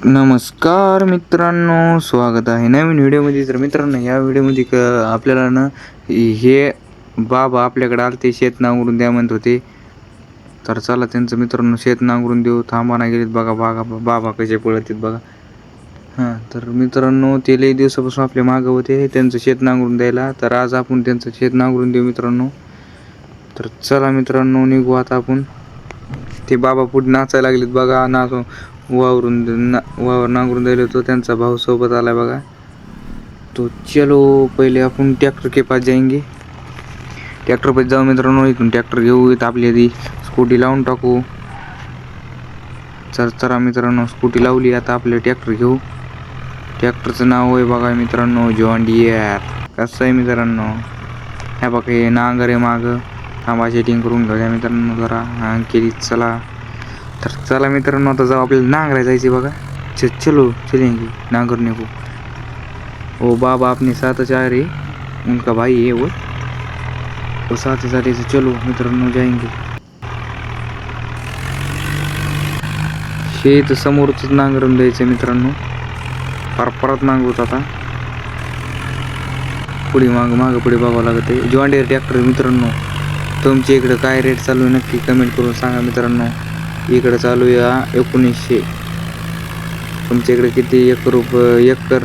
नमस्कार मित्रांनो, स्वागत आहे नवीन व्हिडिओमध्ये. तर मित्रांनो, या व्हिडिओमध्ये आपल्याला ना हे बाबा आपल्याकडे आलते, शेत नांगरून द्या म्हणत होते. तर चला त्यांचं मित्रांनो शेत नांगरून देऊ. थांबा ना गेलेत बघा बाबा कसे पळत आहेत बघा. तर मित्रांनो, ते लई दिवसापासून आपल्या मागं होते त्यांचं शेत नांगरून द्यायला. तर आज आपण त्यांचं शेत नांगरून देऊ मित्रांनो. तर चला मित्रांनो, निघू आता आपण. ते बाबा पुढे नाचायला लागलेत बघा. वावर नांगरून द्यायला होतो, त्यांचा भाऊ सोबत आलाय बघा. तो चलो पहिले आपण ट्रॅक्टर के पास जाएंगे. ट्रॅक्टर पास जाऊ मित्रांनो. इथून ट्रॅक्टर घेऊ, इथं आपली आधी स्कूटी लावून टाकू. चला मित्रांनो, स्कूटी लावली. आता आपले ट्रॅक्टर घेऊ. ट्रॅक्टरचं नाव आहे बघा मित्रांनो जॉन डियर. कसं आहे मित्रांनो, ह्या बघा हे नांगर आहे मागं. थांबा सेटिंग करून घेऊया मित्रांनो जरा. केली चला. तर चला मित्रांनो, आता जाऊ आपल्याला नांगरायला जायचे बघा. चलो चलेंगे नांगरने को. ओ बाबा अपने साथ जा रहे, उनका भाई है वो साथ साथ से चलो मित्रांनो जाएंगे. शेत समोरच नांगरून द्यायचं मित्रांनो. परत नांगरत आता पुढे मागं पुढे बघावं लागत आहे. जॉन डियर ट्रॅक्टर मित्रांनो, तुमच्या इकडं काय रेट चालू आहे नक्की कमेंट करून सांगा मित्रांनो. इकडं चालू आहे 1900. तुमच्या इकडे किती एकर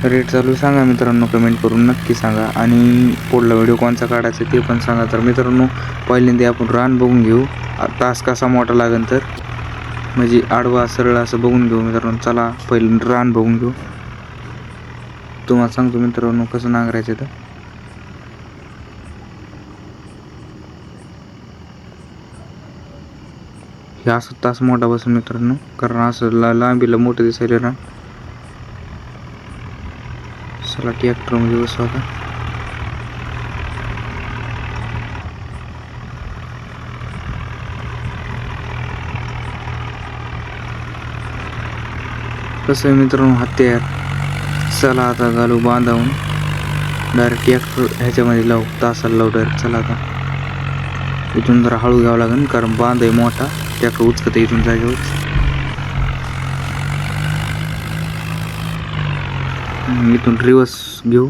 रेट चालू सांगा मित्रांनो, कमेंट करून नक्की सांगा. आणि पुढला व्हिडिओ कोणचा काढायचा ते पण सांगा. तर मित्रांनो, पहिल्यांदा आपण रान बघून घेऊ. तास कसा मोठा लागेल तर, म्हणजे आडवा सरळ असं बघून घेऊ मित्रांनो. चला पहिलं रान बघून घेऊ. तुम्हाला सांगतो मित्रांनो कसं नांगरायचं तर. हे असं तास मोठा बसून मित्रांनो, कारण असं लांबीला मोठं दिसायला ना. चला ट्रॅक्टर मध्ये बसू आता. कसं आहे मित्रांनो हत्यार. चला आता घालू बांधावून. डायरेक्ट ट्रॅक्टर ह्याच्यामध्ये लावू, तासाला लावू डायरेक्ट. चला आता इथून जरा हळू घ्यावं लागेल, कारण बांध आहे मोठा. ट्रॅक्टर उचकत इथून जागेवर. इथून रिवर्स घेऊ,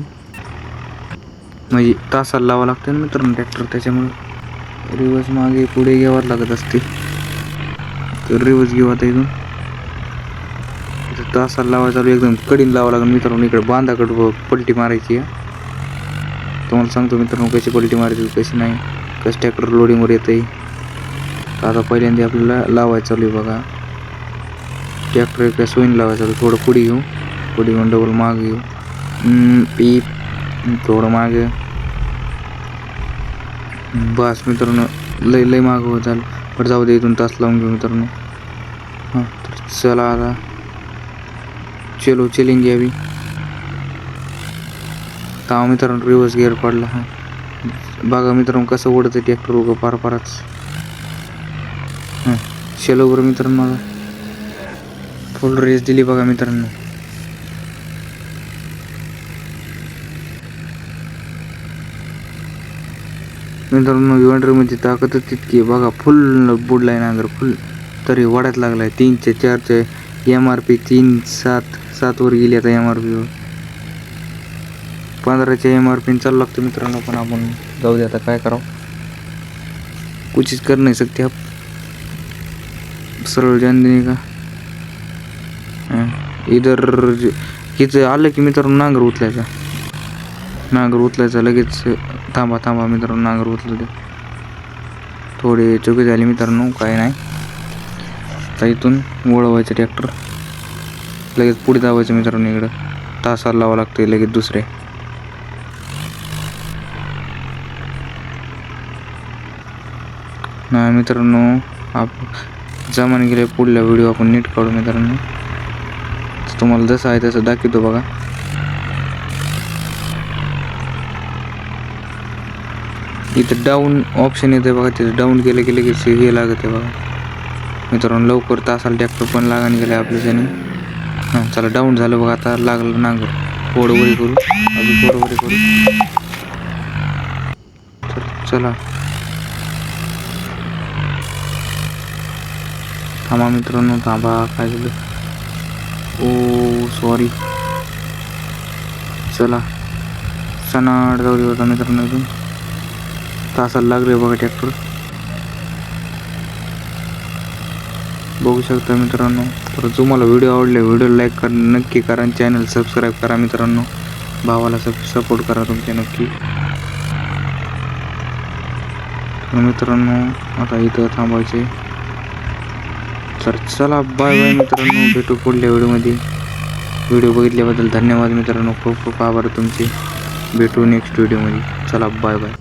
म्हणजे तासाला लावावं लागतं ना मित्रांनो ट्रॅक्टर, त्याच्यामुळे रिवर्स मागे पुढे घ्यावं लागत असते. तर रिवर्स घेऊ आता. इथून तासाला लावायचं चालू, एकदम कडीन लावावं लागेल मित्रांनो. इकडे बांधाकडं पलटी मारायची आहे. तुम्हाला सांगतो मित्रांनो कशी पलटी मारायची कशी नाही, कसं ट्रॅक्टर लोडिंगवर येतं आहे. तर आता पहिल्यांदा आपल्याला लावायचं चालू आहे बघा. ट्रॅक्टर एका सोयीने लावायचं चालू. थोडं पुढे घेऊन डबल मागे घेऊ. पीप थोडं मागे. बस मित्रांनो, लय मागं होत झालं. पण जाऊ दे, इथून तास लावून घेऊ मित्रांनो. तर चला आता चलो चलेंगे अभी. तर मित्रांनो रिवर्स गिअर पडला. बघा मित्रांनो कसं ओढतं ट्रॅक्टर उगं पारच. चलो बरं मित्रांनो, आता फुल रेस दिली बघा मित्रांनो. विंडरमध्ये ताकदच तितकी बघा. फुल बुडलाय नांगर फुल, तरी वाढत लागलाय. 3चे 4चे MRP 3 7 वर गेली आता. MRP वर 15च्या MRP चालू लागतं मित्रांनो. पण आपण जाऊ दे आता, काय करावं, कुछ कर नाही सकते आप. सरळ जान देणे का. इधर हिचं आलं की मित्रांनो नांगर उचलायचा लगेच. थांबा मित्रांनो, नांगर उचलू दे. थोडी चुकी झाली मित्रांनो, काय नाही. तर इथून वळवायचं ट्रॅक्टर, लगेच पुढे दाबायचं मित्रांनो. इकडं तासाला लावावं लागतं लगेच दुसरे. नाही मित्रांनो, जमान गेले. पुढल्या व्हिडिओ आपण नीट काढू मित्रांनो. तुम्हाला जसं आहे तसं दाखवतो बघा. इथं डाऊन ऑप्शन येते बघा. तिथं डाऊन केलं की लगेच हे लागत आहे बघा मित्रांनो. लवकर तासाला ट्रॅक्टर पण लागायला गेले आपल्याच्याने. चला डाऊन झालं बघा. आता लागलं नांगर. थोडं वरी करू, अजून थोडं वरी करू. तर चला थांबा मित्रांनो, थांबा. काय झालं ओ सॉरी. चला सनाड जाऊ दे होता मित्रांनो. इथून तासाला लागले बघा ट्रॅक्टर. बघू शकता मित्रांनो. तर तुम्हाला व्हिडिओ आवडले व्हिडिओ लाईक करा, नक्की करा. चॅनल सबस्क्राईब करा मित्रांनो. भावाला सपोर्ट करा तुमच्या नक्की. तर मित्रांनो आता इथं थांबायचे. तर चला बाय बाय मित्रांनो. भेटू पुढल्या व्हिडिओमध्ये. व्हिडिओ बघितल्याबद्दल धन्यवाद मित्रांनो. खूप खूप आभार तुमचे. भेटू नेक्स्ट व्हिडिओमध्ये. चला बाय बाय.